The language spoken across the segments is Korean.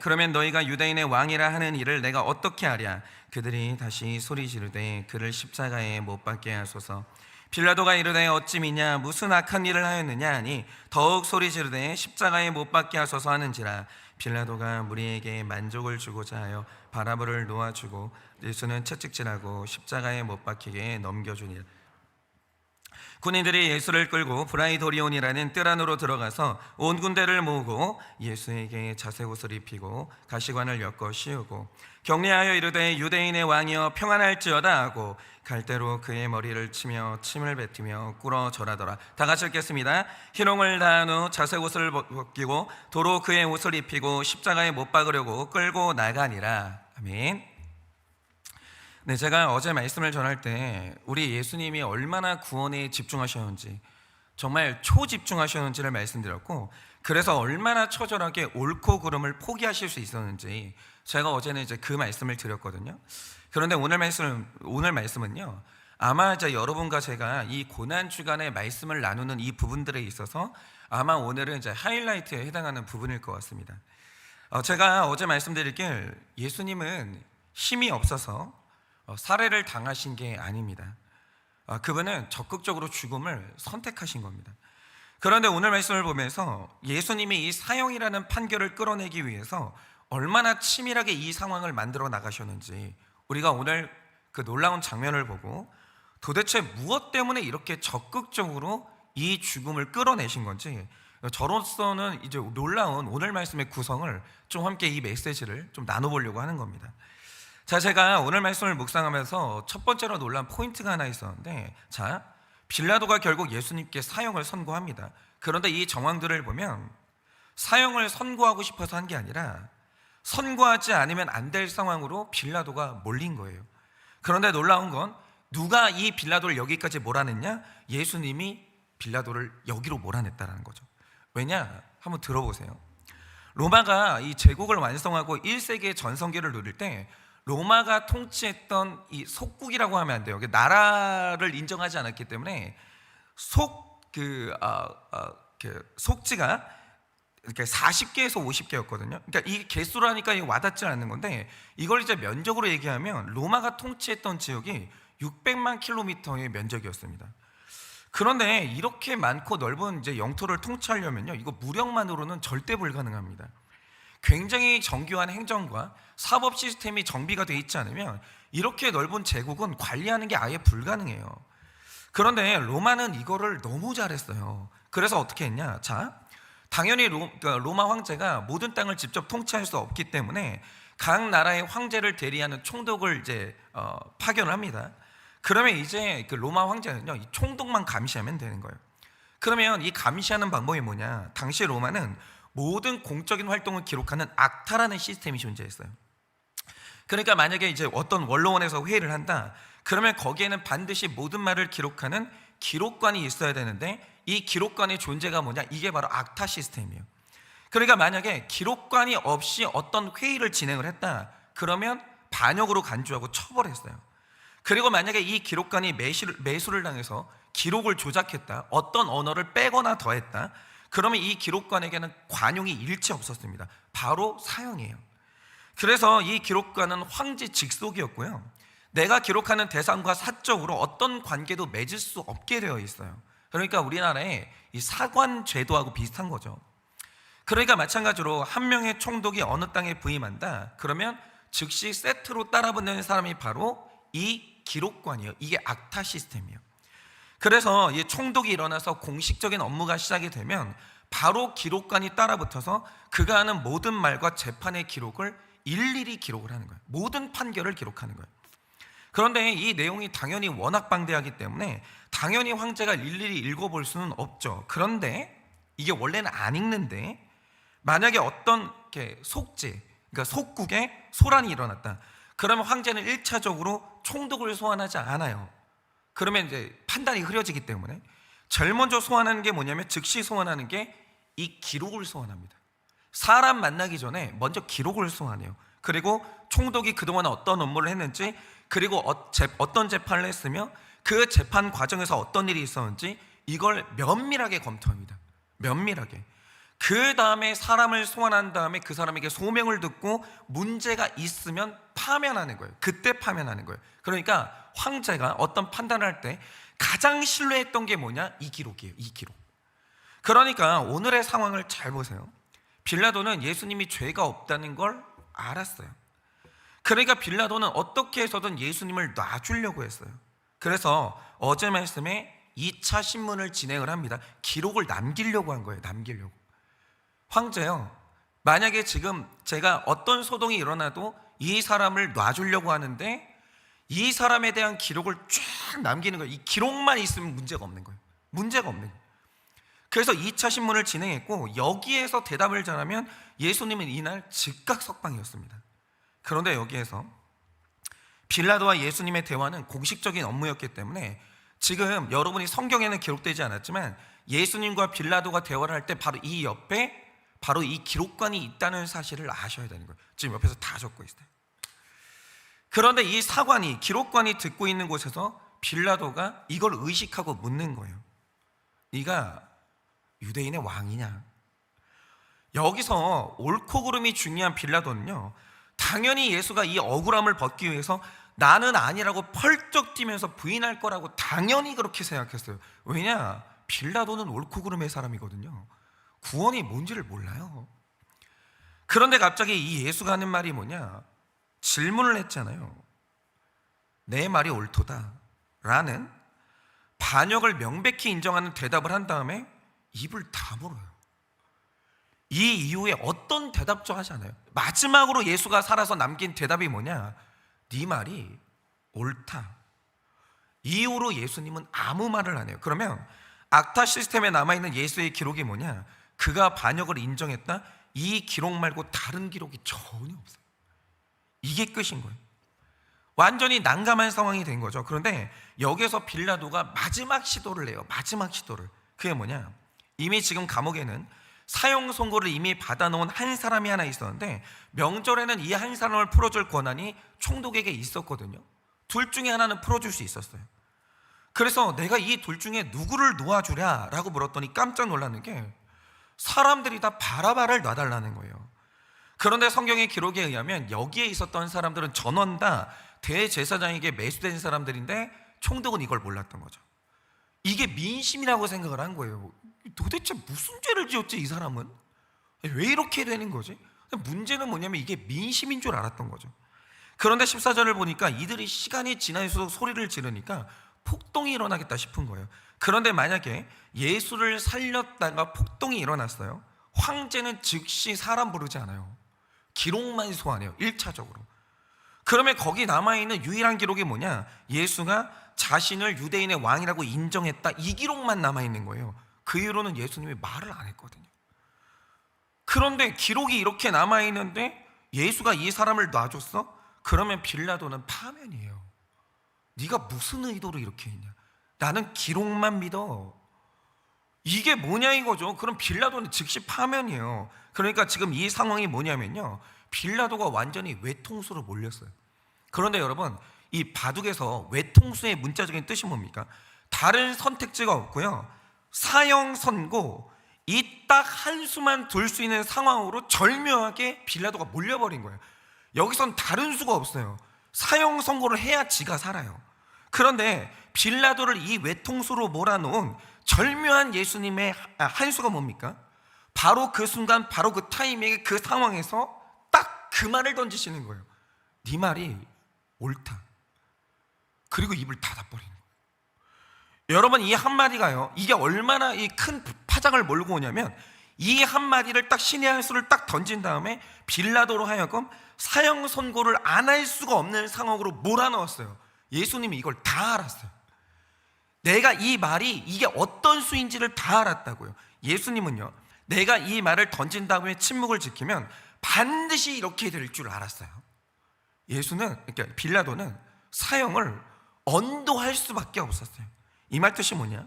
그러면 너희가 유대인의 왕이라 하는 일을 내가 어떻게 하랴? 그들이 다시 소리 지르되 그를 십자가에 못 박게 하소서. 빌라도가 이르되 어찌 미냐 무슨 악한 일을 하였느냐 하니 더욱 소리 지르되 십자가에 못 박게 하소서 하는지라. 빌라도가 무리에게 만족을 주고자 하여 바라바를 놓아주고 예수는 채찍질하고 십자가에 못 박히게 넘겨주니라. 군인들이 예수를 끌고 브라이도리온이라는 뜰 안으로 들어가서 온 군대를 모으고 예수에게 자색옷을 입히고 가시관을 엮어 씌우고 격려하여 이르되 유대인의 왕이여 평안할지어다 하고 갈대로 그의 머리를 치며 침을 뱉으며 꿇어 절하더라. 다 같이 읽겠습니다. 희롱을 다한 후 자색옷을 벗기고 도로 그의 옷을 입히고 십자가에 못 박으려고 끌고 나가니라. 아멘. 네, 제가 어제 말씀을 전할 때 우리 예수님이 얼마나 구원에 집중하셨는지, 정말 초집중하셨는지를 말씀드렸고, 그래서 얼마나 처절하게 옳고 그름을 포기하실 수 있었는지 제가 어제는 이제 그 말씀을 드렸거든요. 그런데 오늘 말씀은요, 아마 이제 여러분과 제가 이 고난 주간에 말씀을 나누는 이 부분들에 있어서 아마 오늘은 이제 하이라이트에 해당하는 부분일 것 같습니다. 제가 어제 말씀드렸길 예수님은 힘이 없어서 살해를 당하신 게 아닙니다. 그분은 적극적으로 죽음을 선택하신 겁니다. 그런데 오늘 말씀을 보면서 예수님이 이 사형이라는 판결을 끌어내기 위해서 얼마나 치밀하게 이 상황을 만들어 나가셨는지, 우리가 오늘 그 놀라운 장면을 보고 도대체 무엇 때문에 이렇게 적극적으로 이 죽음을 끌어내신 건지, 저로서는 이제 놀라운 오늘 말씀의 구성을 좀 함께 이 메시지를 좀 나눠보려고 하는 겁니다. 자, 제가 오늘 말씀을 묵상하면서 첫 번째로 놀란 포인트가 하나 있었는데, 자, 빌라도가 결국 예수님께 사형을 선고합니다. 그런데 이 정황들을 보면 사형을 선고하고 싶어서 한 게 아니라 선고하지 않으면 안 될 상황으로 빌라도가 몰린 거예요. 그런데 놀라운 건 누가 이 빌라도를 여기까지 몰아냈냐? 예수님이 빌라도를 여기로 몰아냈다는 거죠. 왜냐? 한번 들어보세요. 로마가 이 제국을 완성하고 1세기의 전성기를 누릴 때 로마가 통치했던 이 속국이라고 하면 안 돼요. 나라를 인정하지 않았기 때문에 속지가 이렇게 40개에서 50개였거든요. 그러니까 이 개수로 하니까 와닿지 않는 건데, 이걸 이제 면적으로 얘기하면 로마가 통치했던 지역이 600만 킬로미터의 면적이었습니다. 그런데 이렇게 많고 넓은 이제 영토를 통치하려면요, 이거 무력만으로는 절대 불가능합니다. 굉장히 정교한 행정과 사법 시스템이 정비가 되어 있지 않으면 이렇게 넓은 제국은 관리하는 게 아예 불가능해요. 그런데 로마는 이거를 너무 잘했어요. 그래서 어떻게 했냐? 자, 당연히 로마 황제가 모든 땅을 직접 통치할 수 없기 때문에 각 나라의 황제를 대리하는 총독을 이제 파견을 합니다. 그러면 이제 그 로마 황제는요, 이 총독만 감시하면 되는 거예요. 그러면 이 감시하는 방법이 뭐냐? 당시 로마는 모든 공적인 활동을 기록하는 악타라는 시스템이 존재했어요. 그러니까 만약에 이제 어떤 원로원에서 회의를 한다, 그러면 거기에는 반드시 모든 말을 기록하는 기록관이 있어야 되는데, 이 기록관의 존재가 뭐냐? 이게 바로 악타 시스템이에요. 그러니까 만약에 기록관이 없이 어떤 회의를 진행을 했다, 그러면 반역으로 간주하고 처벌했어요. 그리고 만약에 이 기록관이 매수를 당해서 기록을 조작했다, 어떤 언어를 빼거나 더했다, 그러면 이 기록관에게는 관용이 일체 없었습니다. 바로 사형이에요. 그래서 이 기록관은 황제 직속이었고요, 내가 기록하는 대상과 사적으로 어떤 관계도 맺을 수 없게 되어 있어요. 그러니까 우리나라의 이 사관 제도하고 비슷한 거죠. 그러니까 마찬가지로 한 명의 총독이 어느 땅에 부임한다, 그러면 즉시 세트로 따라붙는 사람이 바로 이 기록관이에요. 이게 악타 시스템이에요. 그래서 이 총독이 일어나서 공식적인 업무가 시작이 되면 바로 기록관이 따라붙어서 그가 하는 모든 말과 재판의 기록을 일일이 기록을 하는 거예요. 모든 판결을 기록하는 거예요. 그런데 이 내용이 당연히 워낙 방대하기 때문에 당연히 황제가 일일이 읽어볼 수는 없죠. 그런데 이게 원래는 안 읽는데, 만약에 어떤 속지, 그러니까 속국에 소란이 일어났다, 그러면 황제는 1차적으로 총독을 소환하지 않아요. 그러면 이제 판단이 흐려지기 때문에 제일 먼저 소환하는 게 뭐냐면, 즉시 소환하는 게 이 기록을 소환합니다. 사람 만나기 전에 먼저 기록을 소환해요. 그리고 총독이 그동안 어떤 업무를 했는지, 그리고 어떤 재판을 했으며 그 재판 과정에서 어떤 일이 있었는지, 이걸 면밀하게 검토합니다. 면밀하게. 그 다음에 사람을 소환한 다음에 그 사람에게 소명을 듣고 문제가 있으면 파면하는 거예요. 그때 파면하는 거예요. 그러니까 황제가 어떤 판단을 할 때 가장 신뢰했던 게 뭐냐? 이 기록이에요. 이 기록. 그러니까 오늘의 상황을 잘 보세요. 빌라도는 예수님이 죄가 없다는 걸 알았어요. 그러니까 빌라도는 어떻게 해서든 예수님을 놔주려고 했어요. 그래서 어제 말씀에 2차 신문을 진행을 합니다. 기록을 남기려고 한 거예요. 남기려고. 황제요, 만약에 지금 제가 어떤 소동이 일어나도 이 사람을 놔주려고 하는데 이 사람에 대한 기록을 쫙 남기는 거예요. 이 기록만 있으면 문제가 없는 거예요. 문제가 없는 거예요. 그래서 2차 신문을 진행했고 여기에서 대답을 잘하면 예수님은 이날 즉각 석방이었습니다. 그런데 여기에서 빌라도와 예수님의 대화는 공식적인 업무였기 때문에 지금 여러분이 성경에는 기록되지 않았지만 예수님과 빌라도가 대화를 할 때 바로 이 옆에 바로 이 기록관이 있다는 사실을 아셔야 되는 거예요. 지금 옆에서 다 적고 있어요. 그런데 이 사관이, 기록관이 듣고 있는 곳에서 빌라도가 이걸 의식하고 묻는 거예요. 네가 유대인의 왕이냐? 여기서 옳고 그름이 중요한 빌라도는요, 당연히 예수가 이 억울함을 벗기 위해서 나는 아니라고 펄쩍 뛰면서 부인할 거라고 당연히 그렇게 생각했어요. 왜냐? 빌라도는 옳고 그름의 사람이거든요. 구원이 뭔지를 몰라요. 그런데 갑자기 이 예수가 하는 말이 뭐냐? 질문을 했잖아요. 내 말이 옳도다 라는 반역을 명백히 인정하는 대답을 한 다음에 입을 다물어요. 이 이후에 어떤 대답도 하지 않아요. 마지막으로 예수가 살아서 남긴 대답이 뭐냐? 네 말이 옳다. 이후로 예수님은 아무 말을 안 해요. 그러면 악타 시스템에 남아있는 예수의 기록이 뭐냐? 그가 반역을 인정했다. 이 기록 말고 다른 기록이 전혀 없어요. 이게 끝인 거예요. 완전히 난감한 상황이 된 거죠. 그런데 여기서 빌라도가 마지막 시도를 해요. 마지막 시도를. 그게 뭐냐? 이미 지금 감옥에는 사형 선고를 이미 받아놓은 한 사람이 하나 있었는데 명절에는 이 한 사람을 풀어줄 권한이 총독에게 있었거든요. 둘 중에 하나는 풀어줄 수 있었어요. 그래서 내가 이 둘 중에 누구를 놓아주랴 라고 물었더니 깜짝 놀라는 게 사람들이 다 바라바를 놔달라는 거예요. 그런데 성경의 기록에 의하면 여기에 있었던 사람들은 전원 다 대제사장에게 매수된 사람들인데 총독은 이걸 몰랐던 거죠. 이게 민심이라고 생각을 한 거예요. 도대체 무슨 죄를 지었지 이 사람은? 왜 이렇게 되는 거지? 문제는 뭐냐면 이게 민심인 줄 알았던 거죠. 그런데 14절을 보니까 이들이 시간이 지날수록 소리를 지르니까 폭동이 일어나겠다 싶은 거예요. 그런데 만약에 예수를 살렸다가 폭동이 일어났어요. 황제는 즉시 사람 부르지 않아요. 기록만 소환해요. 1차적으로. 그러면 거기 남아있는 유일한 기록이 뭐냐? 예수가 자신을 유대인의 왕이라고 인정했다. 이 기록만 남아있는 거예요. 그 이후로는 예수님이 말을 안 했거든요. 그런데 기록이 이렇게 남아있는데 예수가 이 사람을 놔줬어? 그러면 빌라도는 파면이에요. 네가 무슨 의도로 이렇게 했냐? 나는 기록만 믿어. 이게 뭐냐 이거죠. 그럼 빌라도는 즉시 파면이에요. 그러니까 지금 이 상황이 뭐냐면요, 빌라도가 완전히 외통수로 몰렸어요. 그런데 여러분, 이 바둑에서 외통수의 문자적인 뜻이 뭡니까? 다른 선택지가 없고요, 사형 선고, 이 딱 한 수만 둘 수 있는 상황으로 절묘하게 빌라도가 몰려버린 거예요. 여기선 다른 수가 없어요. 사형 선고를 해야 지가 살아요. 그런데 빌라도를 이 외통수로 몰아놓은 절묘한 예수님의 한 수가 뭡니까? 바로 그 순간, 바로 그 타이밍에, 그 상황에서 딱 그 말을 던지시는 거예요. 네 말이 옳다. 그리고 입을 닫아버리는 거예요. 여러분, 이 한마디가요, 이게 얼마나 이 큰 파장을 몰고 오냐면, 이 한마디를 딱 신의 한 수를 딱 던진 다음에 빌라도로 하여금 사형 선고를 안 할 수가 없는 상황으로 몰아넣었어요. 예수님이 이걸 다 알았어요. 내가 이 말이 이게 어떤 수인지를 다 알았다고요. 예수님은요, 내가 이 말을 던진 다음에 침묵을 지키면 반드시 이렇게 될 줄 알았어요. 예수는, 그러니까 빌라도는 사형을 언도할 수밖에 없었어요. 이 말 뜻이 뭐냐?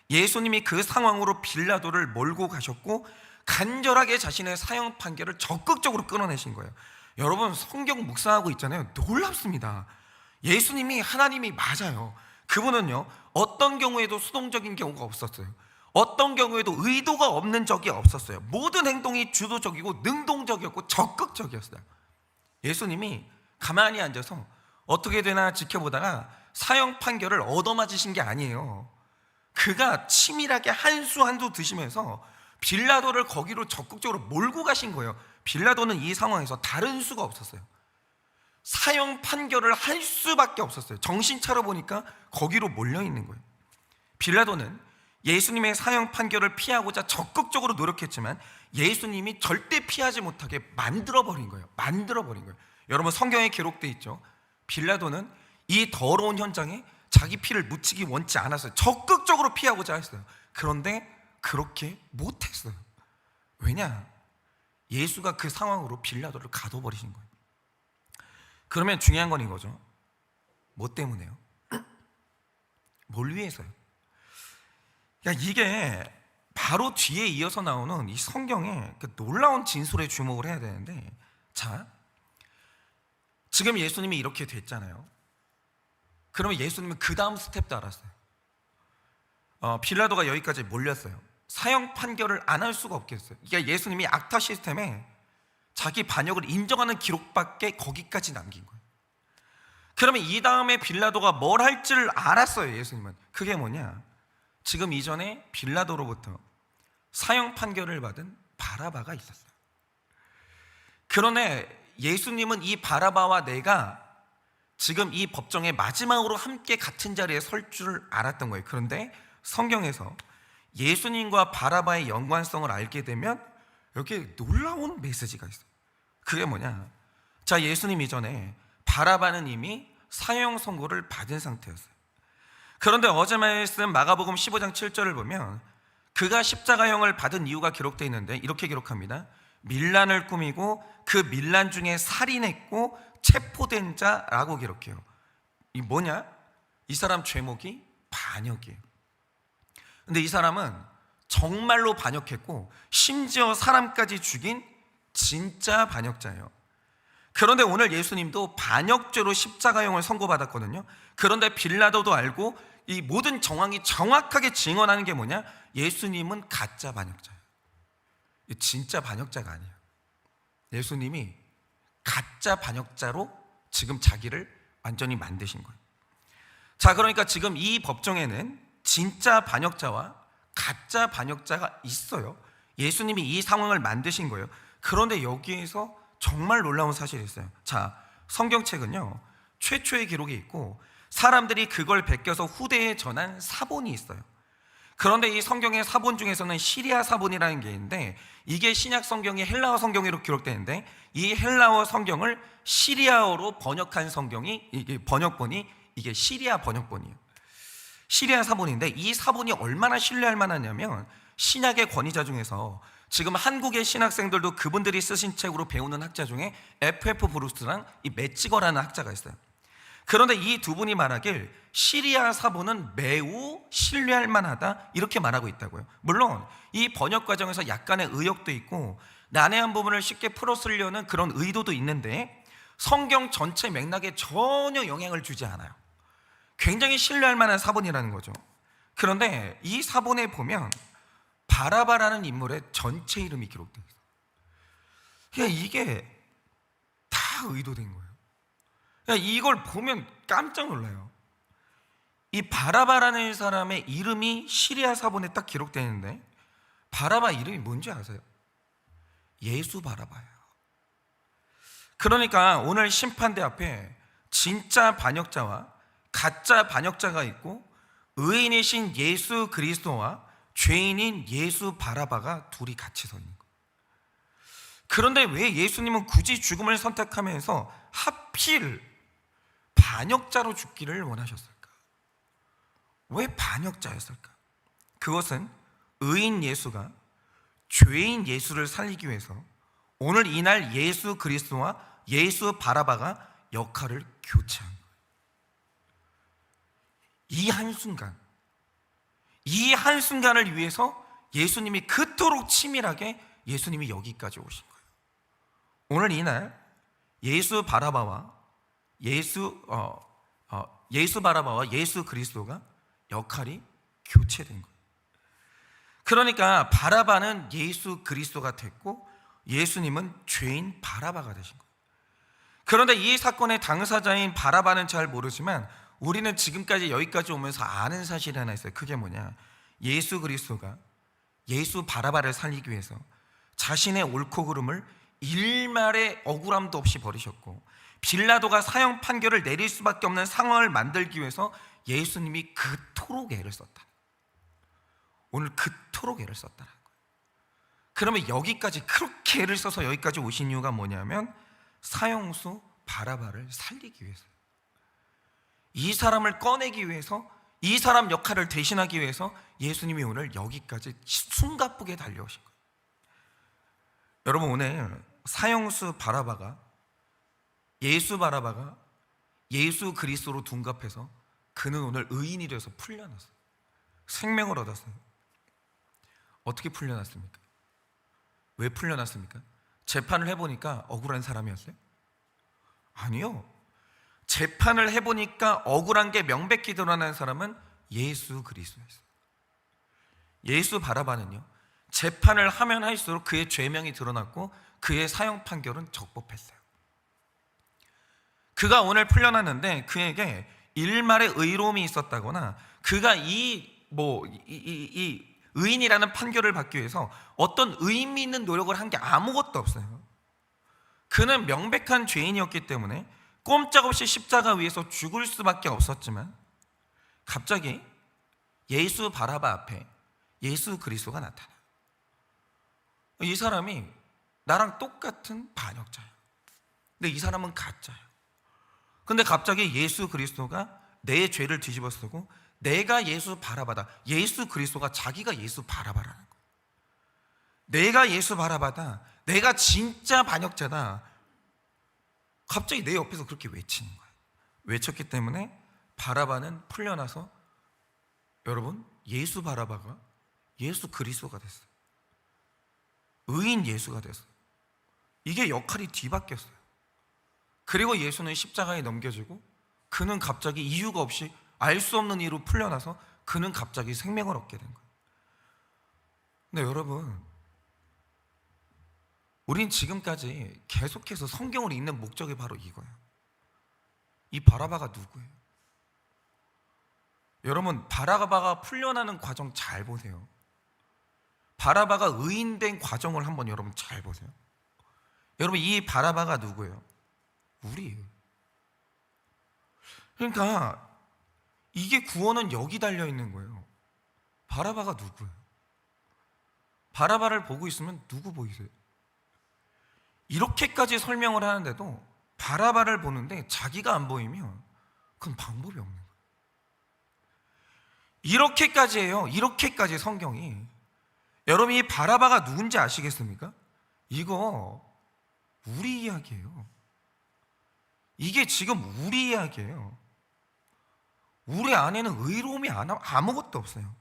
예수님이 그 상황으로 빌라도를 몰고 가셨고 간절하게 자신의 사형 판결을 적극적으로 끊어내신 거예요. 여러분, 성경 묵상하고 있잖아요. 놀랍습니다. 예수님이 하나님이 맞아요. 그분은요, 어떤 경우에도 수동적인 경우가 없었어요. 어떤 경우에도 의도가 없는 적이 없었어요. 모든 행동이 주도적이고 능동적이었고 적극적이었어요. 예수님이 가만히 앉아서 어떻게 되나 지켜보다가 사형 판결을 얻어맞으신 게 아니에요. 그가 치밀하게 한 수 한 수 드시면서 빌라도를 거기로 적극적으로 몰고 가신 거예요. 빌라도는 이 상황에서 다른 수가 없었어요. 사형 판결을 할 수밖에 없었어요. 정신 차려 보니까 거기로 몰려 있는 거예요. 빌라도는 예수님의 사형 판결을 피하고자 적극적으로 노력했지만 예수님이 절대 피하지 못하게 만들어버린 거예요. 여러분, 성경에 기록되어 있죠. 빌라도는 이 더러운 현장에 자기 피를 묻히기 원치 않았어요. 적극적으로 피하고자 했어요. 그런데 그렇게 못했어요. 왜냐? 예수가 그 상황으로 빌라도를 가둬버리신 거예요. 그러면 중요한 건 이거죠. 뭐 때문에요? 뭘 위해서요? 이게 바로 뒤에 이어서 나오는 이 성경의 그 놀라운 진술에 주목을 해야 되는데, 자, 지금 예수님이 이렇게 됐잖아요. 그러면 예수님은 그 다음 스텝도 알았어요. 빌라도가 여기까지 몰렸어요. 사형 판결을 안 할 수가 없겠어요. 이게 예수님이 악타 시스템에 자기 반역을 인정하는 기록밖에 거기까지 남긴 거예요. 그러면 이 다음에 빌라도가 뭘 할지를 알았어요. 예수님은. 그게 뭐냐? 지금 이전에 빌라도로부터 사형 판결을 받은 바라바가 있었어요. 그런데 예수님은 이 바라바와 내가 지금 이 법정에 마지막으로 함께 같은 자리에 설 줄 알았던 거예요. 그런데 성경에서 예수님과 바라바의 연관성을 알게 되면 여기에 놀라운 메시지가 있어요. 그게 뭐냐? 자, 예수님 이전에 바라바는 이미 사형 선고를 받은 상태였어요. 그런데 어제 말씀 마가복음 15장 7절을 보면 그가 십자가형을 받은 이유가 기록되어 있는데 이렇게 기록합니다. 밀란을 꾸미고 그 밀란 중에 살인했고 체포된 자라고 기록해요. 이 뭐냐? 이 사람 죄목이 반역이에요. 근데 이 사람은 정말로 반역했고 심지어 사람까지 죽인 진짜 반역자예요. 그런데 오늘 예수님도 반역죄로 십자가형을 선고받았거든요. 그런데 빌라도도 알고 이 모든 정황이 정확하게 증언하는 게 뭐냐? 예수님은 가짜 반역자예요. 진짜 반역자가 아니에요. 예수님이 가짜 반역자로 지금 자기를 완전히 만드신 거예요. 자, 그러니까 지금 이 법정에는 진짜 반역자와 가짜 반역자가 있어요. 예수님이 이 상황을 만드신 거예요. 그런데 여기에서 정말 놀라운 사실이 있어요. 자, 성경책은요 최초의 기록이 있고 사람들이 그걸 베껴서 후대에 전한 사본이 있어요. 그런데 이 성경의 사본 중에서는 시리아 사본이라는 게 있는데 이게 신약 성경이 헬라어 성경으로 기록되는데 이 헬라어 성경을 시리아어로 번역한 성경이 이게 번역본이 이게 시리아 번역본이에요. 시리아 사본인데 이 사본이 얼마나 신뢰할 만하냐면 신약의 권위자 중에서 지금 한국의 신학생들도 그분들이 쓰신 책으로 배우는 학자 중에 F.F. 브루스랑 이 매치거라는 학자가 있어요. 그런데 이 두 분이 말하길 시리아 사본은 매우 신뢰할 만하다 이렇게 말하고 있다고요. 물론 이 번역 과정에서 약간의 의혹도 있고 난해한 부분을 쉽게 풀어 쓰려는 그런 의도도 있는데 성경 전체 맥락에 전혀 영향을 주지 않아요. 굉장히 신뢰할 만한 사본이라는 거죠. 그런데 이 사본에 보면 바라바라는 인물의 전체 이름이 기록되어 있어요. 그러니까 이게 다 의도된 거예요. 그러니까 이걸 보면 깜짝 놀라요. 이 바라바라는 사람의 이름이 시리아 사본에 딱 기록되어 있는데 바라바 이름이 뭔지 아세요? 예수 바라바예요. 그러니까 오늘 심판대 앞에 진짜 반역자와 가짜 반역자가 있고 의인이신 예수 그리스도와 죄인인 예수 바라바가 둘이 같이 서 있는 거예요. 그런데 왜 예수님은 굳이 죽음을 선택하면서 하필 반역자로 죽기를 원하셨을까? 왜 반역자였을까? 그것은 의인 예수가 죄인 예수를 살리기 위해서 오늘 이날 예수 그리스도와 예수 바라바가 역할을 교체한 거예요. 이 한순간을 위해서 예수님이 그토록 치밀하게 예수님이 여기까지 오신 거예요. 오늘 이날 예수 바라바와 예수 바라바와 예수 그리스도가 역할이 교체된 거예요. 그러니까 바라바는 예수 그리스도가 됐고 예수님은 죄인 바라바가 되신 거예요. 그런데 이 사건의 당사자인 바라바는 잘 모르지만 우리는 지금까지 여기까지 오면서 아는 사실이 하나 있어요. 그게 뭐냐? 예수 그리스도가 예수 바라바를 살리기 위해서 자신의 옳고 그름을 일말의 억울함도 없이 버리셨고, 빌라도가 사형 판결을 내릴 수밖에 없는 상황을 만들기 위해서 예수님이 그토록 애를 썼다. 오늘 그토록 애를 썼다는 거예요. 그러면 여기까지 그렇게 애를 써서 여기까지 오신 이유가 뭐냐면 사형수 바라바를 살리기 위해서, 이 사람을 꺼내기 위해서, 이 사람 역할을 대신하기 위해서 예수님이 오늘 여기까지 숨가쁘게 달려오신 거예요. 여러분, 오늘 사형수 바라바가 예수 그리스도로 둔갑해서 그는 오늘 의인이 되어서 풀려났어요. 생명을 얻었어요. 어떻게 풀려났습니까? 왜 풀려났습니까? 재판을 해보니까 억울한 사람이었어요? 아니요. 재판을 해보니까 억울한 게 명백히 드러나는 사람은 예수 그리스도였어요. 예수 바라바는요, 재판을 하면 할수록 그의 죄명이 드러났고 그의 사형 판결은 적법했어요. 그가 오늘 풀려났는데 그에게 일말의 의로움이 있었다거나 그가 이 의인이라는 판결을 받기 위해서 어떤 의미 있는 노력을 한 게 아무것도 없어요. 그는 명백한 죄인이었기 때문에 꼼짝없이 십자가 위에서 죽을 수밖에 없었지만 갑자기 예수 바라바 앞에 예수 그리스도가 나타나요. 이 사람이 나랑 똑같은 반역자예요. 근데 이 사람은 가짜예요. 근데 갑자기 예수 그리스도가 내 죄를 뒤집어 쓰고 내가 예수 바라바다. 예수 그리스도가 자기가 예수 바라바라는 거예요. 내가 예수 바라바다. 내가 진짜 반역자다. 갑자기 내 옆에서 그렇게 외치는 거예요. 외쳤기 때문에 바라바는 풀려나서 여러분, 예수 바라바가 예수 그리스도가 됐어요. 의인 예수가 됐어요. 이게 역할이 뒤바뀌었어요. 그리고 예수는 십자가에 넘겨지고 그는 갑자기 이유가 없이 알 수 없는 이유로 풀려나서 그는 갑자기 생명을 얻게 된 거예요. 근데 여러분, 우린 지금까지 계속해서 성경을 읽는 목적이 바로 이거예요. 이 바라바가 누구예요? 여러분, 바라바가 풀려나는 과정 잘 보세요. 바라바가 의인된 과정을 한번 여러분 잘 보세요. 여러분, 이 바라바가 누구예요? 우리예요. 그러니까 이게 구원은 여기 달려 있는 거예요. 바라바가 누구예요? 바라바를 보고 있으면 누구 보이세요? 이렇게까지 설명을 하는데도 바라바를 보는데 자기가 안 보이면 그건 방법이 없는 거예요. 이렇게까지 해요. 이렇게까지 성경이. 여러분, 이 바라바가 누군지 아시겠습니까? 이거 우리 이야기예요. 이게 지금 우리 이야기예요. 우리 안에는 의로움이 아무것도 없어요.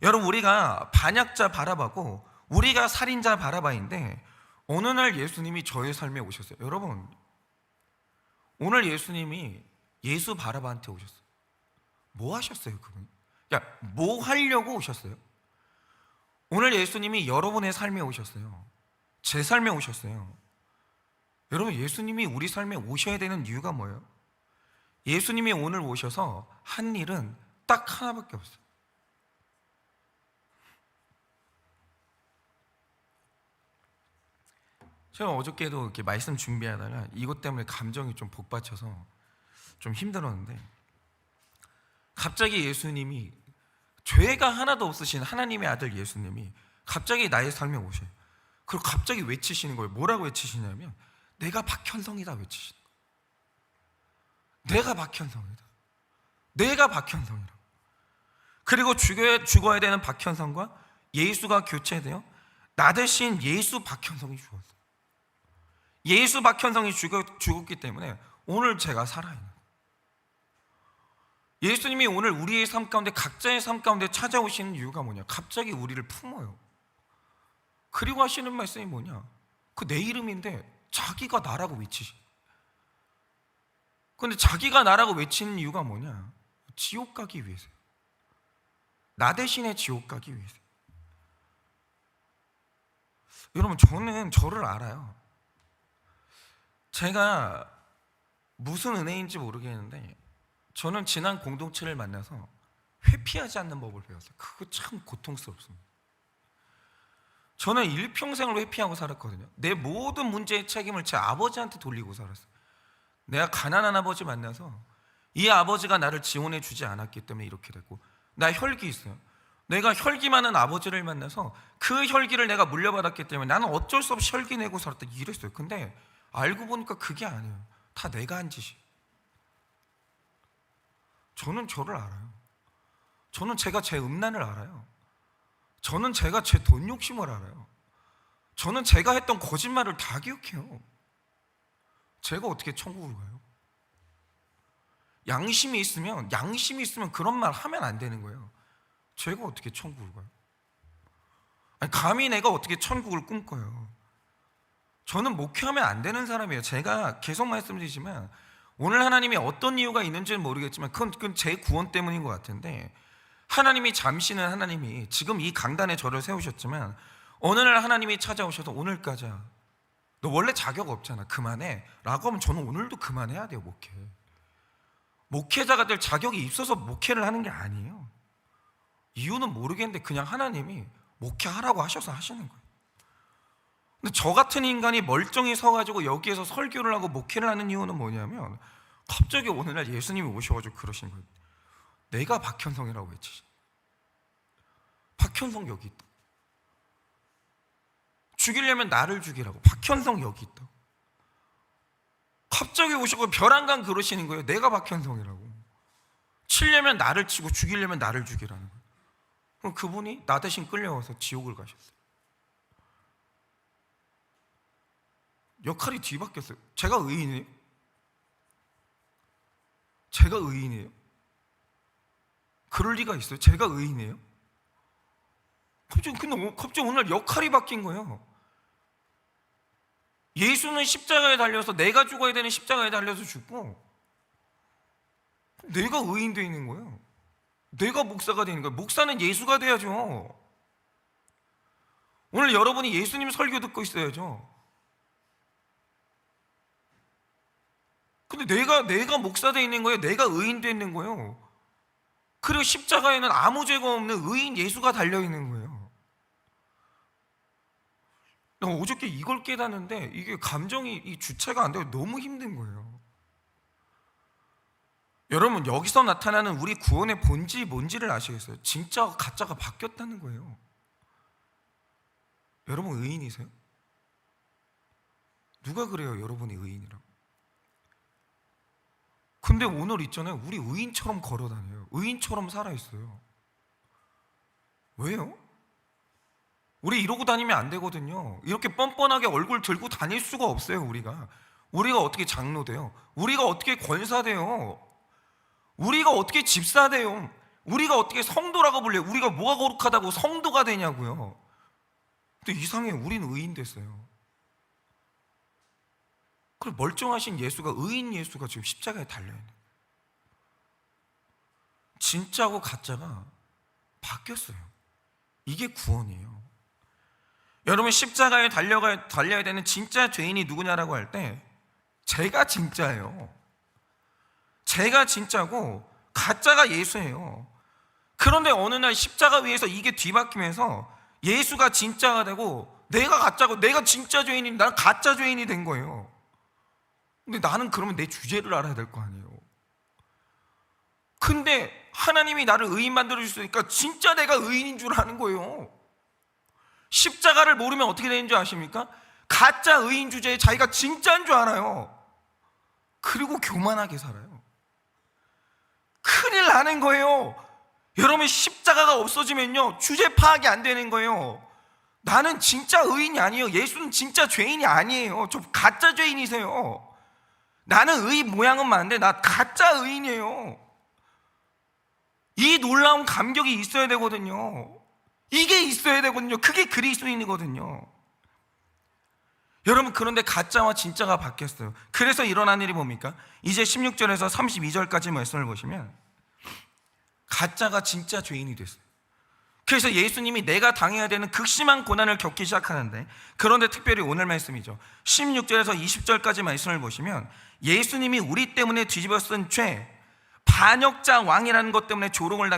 여러분, 우리가 반역자 바라바고 우리가 살인자 바라바인데 어느 날 예수님이 저의 삶에 오셨어요. 여러분, 오늘 예수님이 예수 바라바한테 오셨어요. 뭐 하셨어요, 그분? 뭐 하려고 오셨어요? 오늘 예수님이 여러분의 삶에 오셨어요. 제 삶에 오셨어요. 여러분, 예수님이 우리 삶에 오셔야 되는 이유가 뭐예요? 예수님이 오늘 오셔서 한 일은 딱 하나밖에 없어요. 제가 어저께도 이렇게 말씀 준비하다가 이것 때문에 감정이 좀 복받쳐서 좀 힘들었는데, 갑자기 예수님이, 죄가 하나도 없으신 하나님의 아들 예수님이 갑자기 나의 삶에 오셔요. 그리고 갑자기 외치시는 거예요. 뭐라고 외치시냐면 내가 박현성이다 외치시는 거예요. 내가 박현성이다. 내가 박현성이다. 그리고 죽어야 되는 박현성과 예수가 교체되어 나 대신 예수 박현성이 죽었어요. 예수 박현성이 죽었기 때문에 오늘 제가 살아있는 거예요. 예수님이 오늘 우리의 삶 가운데, 각자의 삶 가운데 찾아오시는 이유가 뭐냐? 갑자기 우리를 품어요. 그리고 하시는 말씀이 뭐냐? 그 내 이름인데 자기가 나라고 외치시. 그런데 자기가 나라고 외치는 이유가 뭐냐? 지옥 가기 위해서요. 나 대신에 지옥 가기 위해서요. 여러분, 저는 저를 알아요. 제가 무슨 은혜인지 모르겠는데 저는 지난 공동체를 만나서 회피하지 않는 법을 배웠어요. 그거 참 고통스럽습니다. 저는 일평생을 회피하고 살았거든요. 내 모든 문제의 책임을 제 아버지한테 돌리고 살았어요. 내가 가난한 아버지 만나서 이 아버지가 나를 지원해 주지 않았기 때문에 이렇게 됐고, 나 혈기 있어요. 내가 혈기 많은 아버지를 만나서 그 혈기를 내가 물려받았기 때문에 나는 어쩔 수 없이 혈기 내고 살았다, 이랬어요. 근데 알고 보니까 그게 아니에요. 다 내가 한 짓이. 저는 저를 알아요. 저는 제가 제 음란을 알아요. 저는 제가 제 돈 욕심을 알아요. 저는 제가 했던 거짓말을 다 기억해요. 제가 어떻게 천국을 가요? 양심이 있으면 그런 말 하면 안 되는 거예요. 제가 어떻게 천국을 가요? 아니, 감히 내가 어떻게 천국을 꿈꿔요? 저는 목회하면 안 되는 사람이에요. 제가 계속 말씀드리지만 오늘 하나님이 어떤 이유가 있는지는 모르겠지만 그건 제 구원 때문인 것 같은데, 하나님이 잠시는 하나님이 지금 이 강단에 저를 세우셨지만 어느 날 하나님이 찾아오셔서 오늘까지 너 원래 자격 없잖아, 그만해 라고 하면 저는 오늘도 그만해야 돼요. 목회자가 될 자격이 있어서 목회를 하는 게 아니에요. 이유는 모르겠는데 그냥 하나님이 목회하라고 하셔서 하시는 거예요. 근데 저 같은 인간이 멀쩡히 서가지고 여기에서 설교를 하고 목회를 하는 이유는 뭐냐면, 갑자기 어느 날 예수님이 오셔가지고 그러신 거예요. 내가 박현성이라고 외치시. 박현성 여기 있다. 죽이려면 나를 죽이라고. 박현성 여기 있다. 갑자기 오시고 벼랑간 그러시는 거예요. 내가 박현성이라고. 치려면 나를 치고 죽이려면 나를 죽이라는 거예요. 그럼 그분이 나 대신 끌려와서 지옥을 가셨어요. 역할이 뒤바뀌었어요. 제가 의인이에요? 제가 의인이에요? 그럴 리가 있어요? 제가 의인이에요? 갑자기 오늘 역할이 바뀐 거예요. 예수는 십자가에 달려서 내가 죽어야 되는 십자가에 달려서 죽고, 내가 의인 되어 있는 거예요. 내가 목사가 되는 거예요. 목사는 예수가 돼야죠. 오늘 여러분이 예수님 설교 듣고 있어야죠. 근데 내가 목사 되어 있는 거예요. 내가 의인 되어 있는 거예요. 그리고 십자가에는 아무 죄가 없는 의인 예수가 달려있는 거예요. 어저께 이걸 깨닫는데 이게 감정이 이 주체가 안 되고 너무 힘든 거예요. 여러분, 여기서 나타나는 우리 구원의 본질이 뭔지를 아시겠어요? 진짜와 가짜가 바뀌었다는 거예요. 여러분 의인이세요? 누가 그래요 여러분이 의인이라고? 근데 오늘 있잖아요, 우리 의인처럼 걸어다녀요. 의인처럼 살아있어요. 왜요? 우리 이러고 다니면 안 되거든요. 이렇게 뻔뻔하게 얼굴 들고 다닐 수가 없어요. 우리가 어떻게 장로 돼요? 우리가 어떻게 권사 돼요? 우리가 어떻게 집사 돼요? 우리가 어떻게 성도라고 불려요? 우리가 뭐가 거룩하다고 성도가 되냐고요? 근데 이상해, 우리는 의인 됐어요. 그리고 멀쩡하신 예수가, 의인 예수가 지금 십자가에 달려있는, 진짜고 가짜가 바뀌었어요. 이게 구원이에요. 여러분, 십자가에 달려야 되는 진짜 죄인이 누구냐라고 할 때 제가 진짜예요. 제가 진짜고 가짜가 예수예요. 그런데 어느 날 십자가 위에서 이게 뒤바뀌면서 예수가 진짜가 되고 내가 가짜고, 내가 진짜 죄인이, 나는 가짜 죄인이 된 거예요. 근데 나는 그러면 내 주제를 알아야 될 거 아니에요. 근데 하나님이 나를 의인 만들어 주시니까 진짜 내가 의인인 줄 아는 거예요. 십자가를 모르면 어떻게 되는 줄 아십니까? 가짜 의인 주제에 자기가 진짜인 줄 알아요. 그리고 교만하게 살아요. 큰일 나는 거예요. 여러분, 십자가가 없어지면요, 주제 파악이 안 되는 거예요. 나는 진짜 의인이 아니에요. 예수는 진짜 죄인이 아니에요. 저 가짜 죄인이세요. 나는 의 모양은 많은데 나 가짜 의인이에요. 이 놀라운 감격이 있어야 되거든요. 이게 있어야 되거든요. 그게 그리스도인이거든요. 여러분, 그런데 가짜와 진짜가 바뀌었어요. 그래서 일어난 일이 뭡니까? 이제 16절에서 32절까지 말씀을 보시면 가짜가 진짜 죄인이 됐어요. 그래서 예수님이 내가 당해야 되는 극심한 고난을 겪기 시작하는데, 그런데 특별히 오늘 말씀이죠. 16절에서 20절까지 말씀을 보시면 예수님이 우리 때문에 뒤집어 쓴 죄, 반역자 왕이라는 것 때문에 조롱을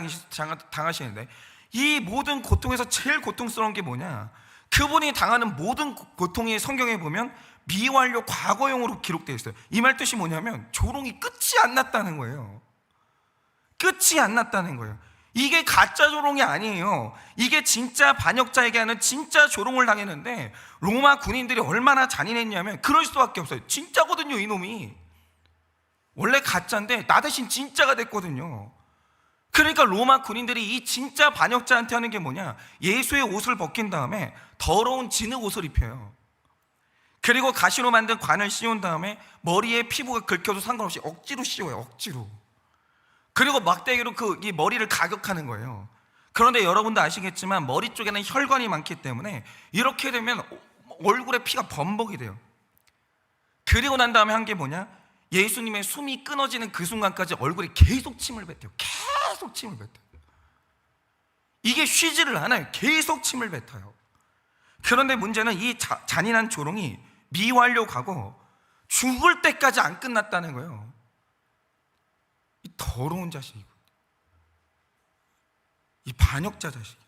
당하시는데, 이 모든 고통에서 제일 고통스러운 게 뭐냐? 그분이 당하는 모든 고통이 성경에 보면 미완료 과거형으로 기록되어 있어요. 이 말 뜻이 뭐냐면 조롱이 끝이 안 났다는 거예요. 끝이 안 났다는 거예요. 이게 가짜 조롱이 아니에요. 이게 진짜 반역자에게 하는 진짜 조롱을 당했는데, 로마 군인들이 얼마나 잔인했냐면 그럴 수밖에 없어요. 진짜거든요. 이놈이 원래 가짜인데 나 대신 진짜가 됐거든요. 그러니까 로마 군인들이 이 진짜 반역자한테 하는 게 뭐냐? 예수의 옷을 벗긴 다음에 더러운 진흙 옷을 입혀요. 그리고 가시로 만든 관을 씌운 다음에 머리에 피부가 긁혀도 상관없이 억지로 씌워요. 억지로. 그리고 막대기로 이 머리를 가격하는 거예요. 그런데 여러분도 아시겠지만 머리 쪽에는 혈관이 많기 때문에 이렇게 되면 얼굴에 피가 범벅이 돼요. 그리고 난 다음에 한 게 뭐냐? 예수님의 숨이 끊어지는 그 순간까지 얼굴에 계속 침을 뱉어요. 계속 침을 뱉어요. 이게 쉬지를 않아요. 계속 침을 뱉어요. 그런데 문제는 이 잔인한 조롱이 미완료 가고 죽을 때까지 안 끝났다는 거예요. 이 더러운 자식이고, 이 반역자 자식.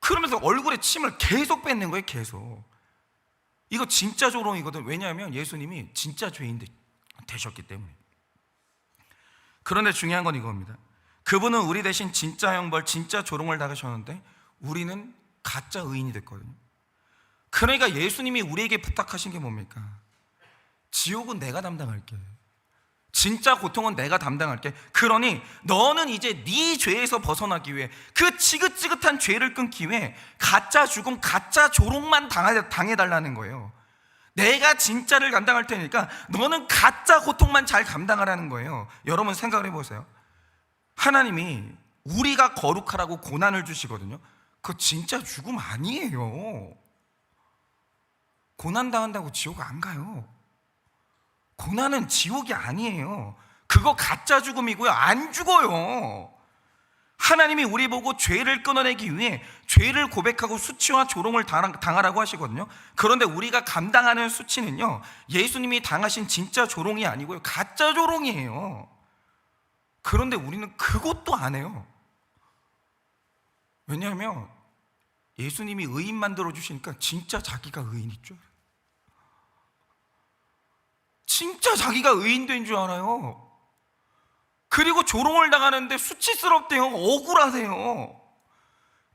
그러면서 얼굴에 침을 계속 뱉는 거예요. 계속. 이거 진짜 조롱이거든. 왜냐하면 예수님이 진짜 죄인 되셨기 때문에. 그런데 중요한 건 이겁니다. 그분은 우리 대신 진짜 형벌, 진짜 조롱을 당하셨는데 우리는 가짜 의인이 됐거든요. 그러니까 예수님이 우리에게 부탁하신 게 뭡니까? 지옥은 내가 담당할게. 진짜 고통은 내가 담당할게. 그러니 너는 이제 네 죄에서 벗어나기 위해, 그 지긋지긋한 죄를 끊기 위해 가짜 죽음, 가짜 조롱만 당해달라는 거예요. 내가 진짜를 감당할 테니까 너는 가짜 고통만 잘 감당하라는 거예요. 여러분 생각을 해보세요. 하나님이 우리가 거룩하라고 고난을 주시거든요. 그거 진짜 죽음 아니에요. 고난 당한다고 지옥 안 가요. 고난은 지옥이 아니에요. 그거 가짜 죽음이고요. 안 죽어요. 하나님이 우리 보고 죄를 끊어내기 위해 죄를 고백하고 수치와 조롱을 당하라고 하시거든요. 그런데 우리가 감당하는 수치는요, 예수님이 당하신 진짜 조롱이 아니고요, 가짜 조롱이에요. 그런데 우리는 그것도 안 해요. 왜냐하면 예수님이 의인 만들어 주시니까 진짜 자기가 의인인 줄 알아요. 진짜 자기가 의인 된 줄 알아요. 그리고 조롱을 당하는데 수치스럽대요. 억울하대요.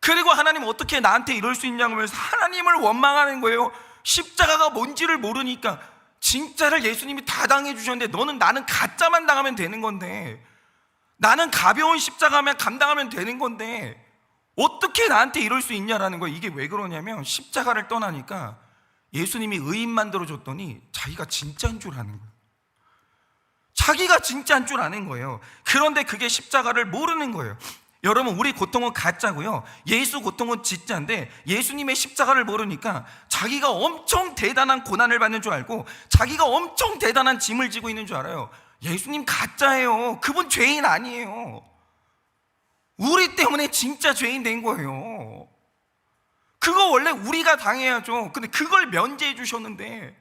그리고 하나님 어떻게 나한테 이럴 수 있냐고 하면서 하나님을 원망하는 거예요. 십자가가 뭔지를 모르니까. 진짜를 예수님이 다 당해 주셨는데 나는 가짜만 당하면 되는 건데, 나는 가벼운 십자가만 감당하면 되는 건데 어떻게 나한테 이럴 수 있냐라는 거예요. 이게 왜 그러냐면 십자가를 떠나니까 예수님이 의인 만들어줬더니 자기가 진짜인 줄 아는 거예요. 자기가 진짜인 줄 아는 거예요. 그런데 그게 십자가를 모르는 거예요. 여러분, 우리 고통은 가짜고요, 예수 고통은 진짜인데 예수님의 십자가를 모르니까 자기가 엄청 대단한 고난을 받는 줄 알고 자기가 엄청 대단한 짐을 지고 있는 줄 알아요. 예수님 가짜예요. 그분 죄인 아니에요. 우리 때문에 진짜 죄인 된 거예요. 그거 원래 우리가 당해야죠. 근데 그걸 면제해 주셨는데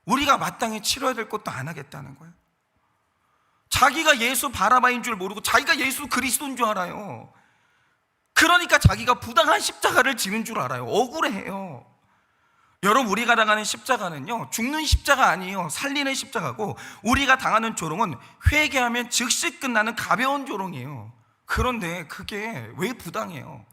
우리가 마땅히 치러야 될 것도 안 하겠다는 거예요. 자기가 예수 바라바인 줄 모르고 자기가 예수 그리스도인 줄 알아요. 그러니까 자기가 부당한 십자가를 지는 줄 알아요. 억울해요. 여러분, 우리가 당하는 십자가는요, 죽는 십자가 아니에요. 살리는 십자가고, 우리가 당하는 조롱은 회개하면 즉시 끝나는 가벼운 조롱이에요. 그런데 그게 왜 부당해요?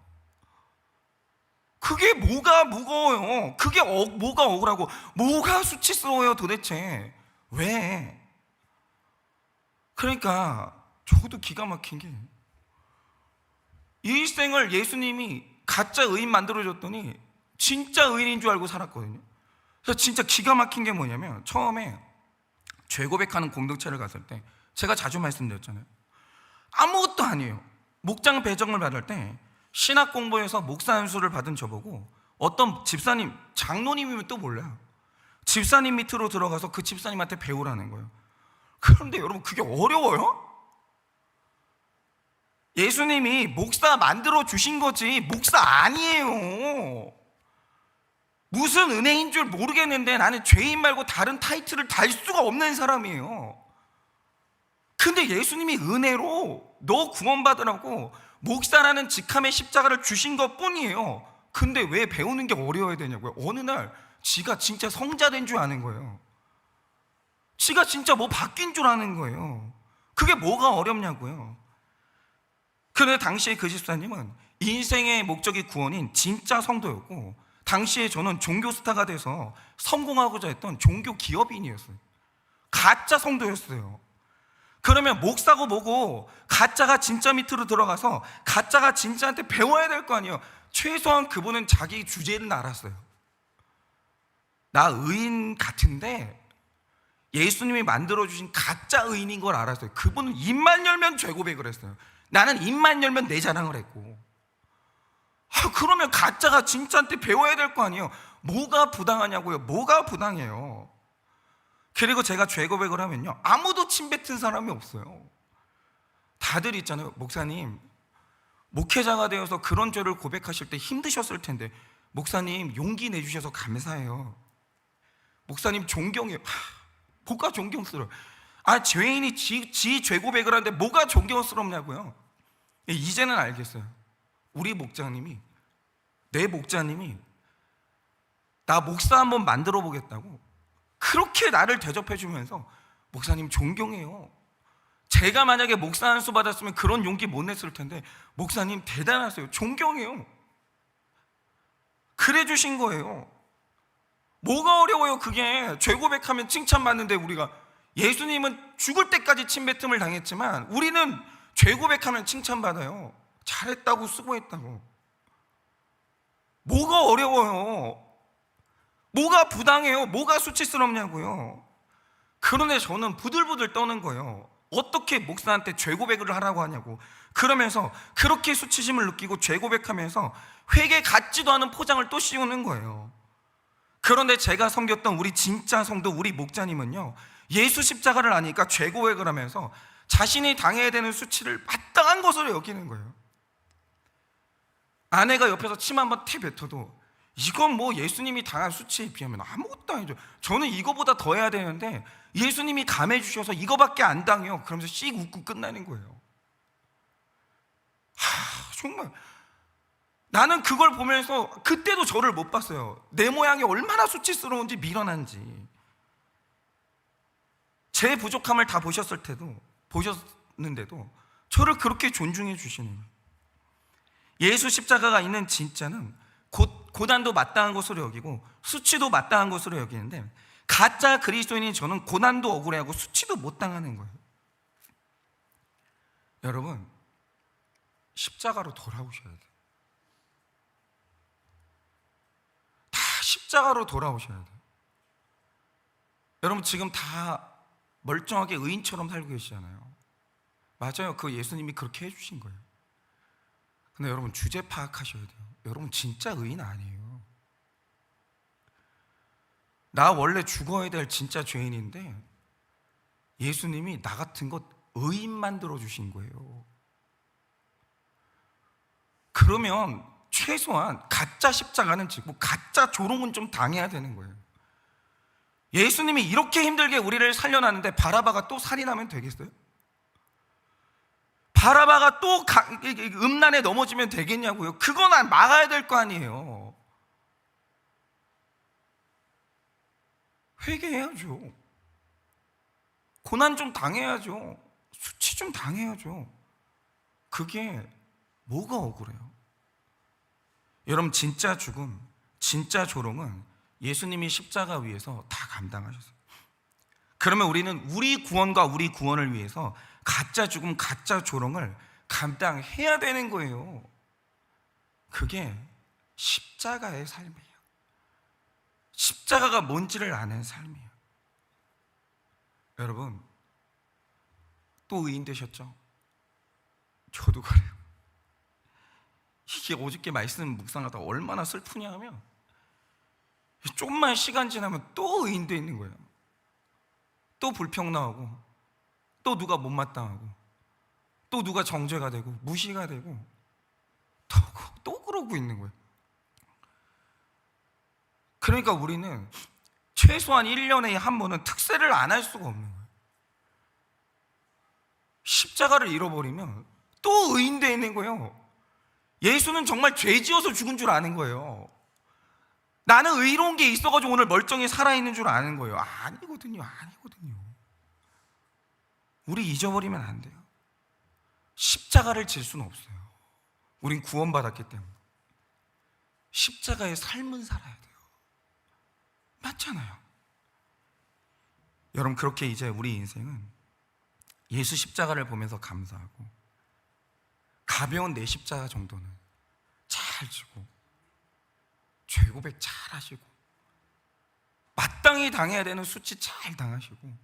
그게 뭐가 무거워요? 그게 뭐가 억울하고 뭐가 수치스러워요 도대체? 왜? 그러니까 저도 기가 막힌 게, 이 일생을 예수님이 가짜 의인 만들어줬더니 진짜 의인인 줄 알고 살았거든요. 그래서 진짜 기가 막힌 게 뭐냐면, 처음에 죄 고백하는 공동체를 갔을 때 제가 자주 말씀드렸잖아요. 아무것도 아니에요. 목장 배정을 받을 때 신학 공부에서 목사 안수를 받은 저보고 어떤 집사님, 장로님이면 또 몰라요, 집사님 밑으로 들어가서 그 집사님한테 배우라는 거예요. 그런데 여러분, 그게 어려워요? 예수님이 목사 만들어 주신 거지 목사 아니에요. 무슨 은혜인 줄 모르겠는데 나는 죄인 말고 다른 타이틀을 달 수가 없는 사람이에요. 근데 예수님이 은혜로 너 구원받으라고 목사라는 직함의 십자가를 주신 것 뿐이에요. 근데 왜 배우는 게 어려워야 되냐고요. 어느 날 지가 진짜 성자 된 줄 아는 거예요. 지가 진짜 뭐 바뀐 줄 아는 거예요. 그게 뭐가 어렵냐고요. 그런데 당시에 그 집사님은 인생의 목적이 구원인 진짜 성도였고, 당시에 저는 종교 스타가 돼서 성공하고자 했던 종교 기업인이었어요. 가짜 성도였어요. 그러면 목사고 뭐고 가짜가 진짜 밑으로 들어가서 가짜가 진짜한테 배워야 될 거 아니에요. 최소한 그분은 자기 주제는 알았어요. 나 의인 같은데 예수님이 만들어주신 가짜 의인인 걸 알았어요. 그분은 입만 열면 죄 고백을 했어요. 나는 입만 열면 내 자랑을 했고. 그러면 가짜가 진짜한테 배워야 될 거 아니에요. 뭐가 부당하냐고요. 뭐가 부당해요. 그리고 제가 죄 고백을 하면요, 아무도 침뱉은 사람이 없어요. 다들 있잖아요. 목사님, 목회자가 되어서 그런 죄를 고백하실 때 힘드셨을 텐데 목사님 용기 내주셔서 감사해요. 목사님 존경해요. 뭐가 존경스러워요. 죄인이 지 죄 고백을 하는데 뭐가 존경스럽냐고요. 이제는 알겠어요. 우리 목자님이, 내 목자님이 나 목사 한번 만들어 보겠다고 그렇게 나를 대접해 주면서 목사님 존경해요. 제가 만약에 목사 한 수 받았으면 그런 용기 못 냈을 텐데 목사님 대단하세요. 존경해요. 그래 주신 거예요. 뭐가 어려워요. 그게 죄 고백하면 칭찬받는데, 우리가 예수님은 죽을 때까지 침뱉음을 당했지만 우리는 죄 고백하면 칭찬받아요. 잘했다고, 수고했다고. 뭐가 어려워요. 뭐가 부당해요. 뭐가 수치스럽냐고요. 그런데 저는 부들부들 떠는 거예요. 어떻게 목사한테 죄 고백을 하라고 하냐고. 그러면서 그렇게 수치심을 느끼고 죄 고백하면서 회개 같지도 않은 포장을 또 씌우는 거예요. 그런데 제가 섬겼던 우리 진짜 성도, 우리 목자님은요, 예수 십자가를 아니까 죄 고백을 하면서 자신이 당해야 되는 수치를 마땅한 것으로 여기는 거예요. 아내가 옆에서 침 한번 태 뱉어도 이건 뭐 예수님이 당한 수치에 비하면 아무것도 아니죠. 저는 이거보다 더 해야 되는데 예수님이 감해 주셔서 이거밖에 안 당해요. 그러면서 씩 웃고 끝나는 거예요. 정말 나는 그걸 보면서 그때도 저를 못 봤어요. 내 모양이 얼마나 수치스러운지, 미련한지. 제 부족함을 다 보셨는데도 저를 그렇게 존중해 주시는 거예요. 예수 십자가가 있는 진짜는 고난도 마땅한 것으로 여기고 수치도 마땅한 것으로 여기는데, 가짜 그리스도인인 저는 고난도 억울해하고 수치도 못 당하는 거예요. 여러분, 십자가로 돌아오셔야 돼요. 다 십자가로 돌아오셔야 돼요. 여러분, 지금 다 멀쩡하게 의인처럼 살고 계시잖아요. 맞아요. 그 예수님이 그렇게 해주신 거예요. 근데 여러분, 주제 파악하셔야 돼요. 여러분, 진짜 의인 아니에요. 나 원래 죽어야 될 진짜 죄인인데 예수님이 나 같은 것 의인 만들어 주신 거예요. 그러면 최소한 가짜 십자가는 지고 가짜 조롱은 좀 당해야 되는 거예요. 예수님이 이렇게 힘들게 우리를 살려놨는데 바라바가 또 살인하면 되겠어요? 바라바가 또 음란에 넘어지면 되겠냐고요. 그건 막아야 될 거 아니에요. 회개해야죠. 고난 좀 당해야죠. 수치 좀 당해야죠. 그게 뭐가 억울해요? 여러분, 진짜 죽음, 진짜 조롱은 예수님이 십자가 위에서 다 감당하셨어요. 그러면 우리는 우리 구원과 우리 구원을 위해서 가짜 죽음, 가짜 조롱을 감당해야 되는 거예요. 그게 십자가의 삶이에요. 십자가가 뭔지를 아는 삶이에요. 여러분, 또 의인 되셨죠? 저도 그래요. 이게 어저께 말씀 묵상하다 얼마나 슬프냐 하면, 조금만 시간 지나면 또 의인 돼 있는 거예요. 또 불평 나오고, 또 누가 못마땅하고, 또 누가 정죄가 되고 무시가 되고 또 그러고 있는 거예요. 그러니까 우리는 최소한 1년에 한 번은 특세를 안 할 수가 없는 거예요. 십자가를 잃어버리면 또 의인되어 있는 거예요. 예수는 정말 죄 지어서 죽은 줄 아는 거예요. 나는 의로운 게 있어가지고 오늘 멀쩡히 살아있는 줄 아는 거예요. 아니거든요. 우리 잊어버리면 안 돼요. 십자가를 질 수는 없어요. 우린 구원받았기 때문에 십자가의 삶은 살아야 돼요. 맞잖아요. 여러분, 그렇게 이제 우리 인생은 예수 십자가를 보면서 감사하고 가벼운 내 십자가 정도는 잘 지고 죄 고백 잘 하시고 마땅히 당해야 되는 수치 잘 당하시고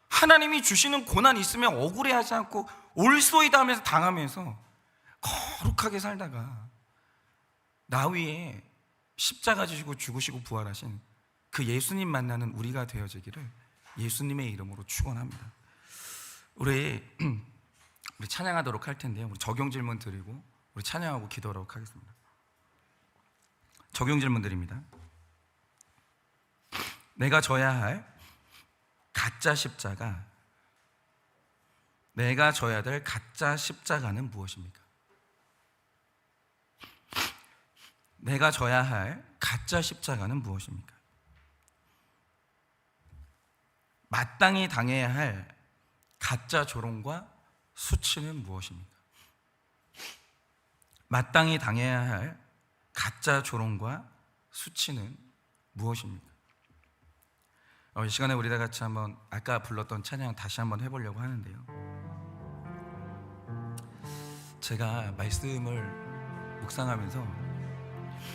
하나님이 주시는 고난 있으면 억울해하지 않고 올소이다 하면서 당하면서 거룩하게 살다가 나 위에 십자가 지시고 죽으시고 부활하신 그 예수님 만나는 우리가 되어지기를 예수님의 이름으로 축원합니다. 우리 찬양하도록 할 텐데요. 우리 적용 질문 드리고 우리 찬양하고 기도하도록 하겠습니다. 적용 질문 드립니다. 내가 져야 할 가짜 십자가, 내가 져야 될 가짜 십자가는 무엇입니까? 내가 져야 할 가짜 십자가는 무엇입니까? 마땅히 당해야 할 가짜 조롱과 수치는 무엇입니까? 마땅히 당해야 할 가짜 조롱과 수치는 무엇입니까? 이 시간에 우리 다 같이 한번 아까 불렀던 찬양 다시 한번 해보려고 하는데요. 제가 말씀을 묵상하면서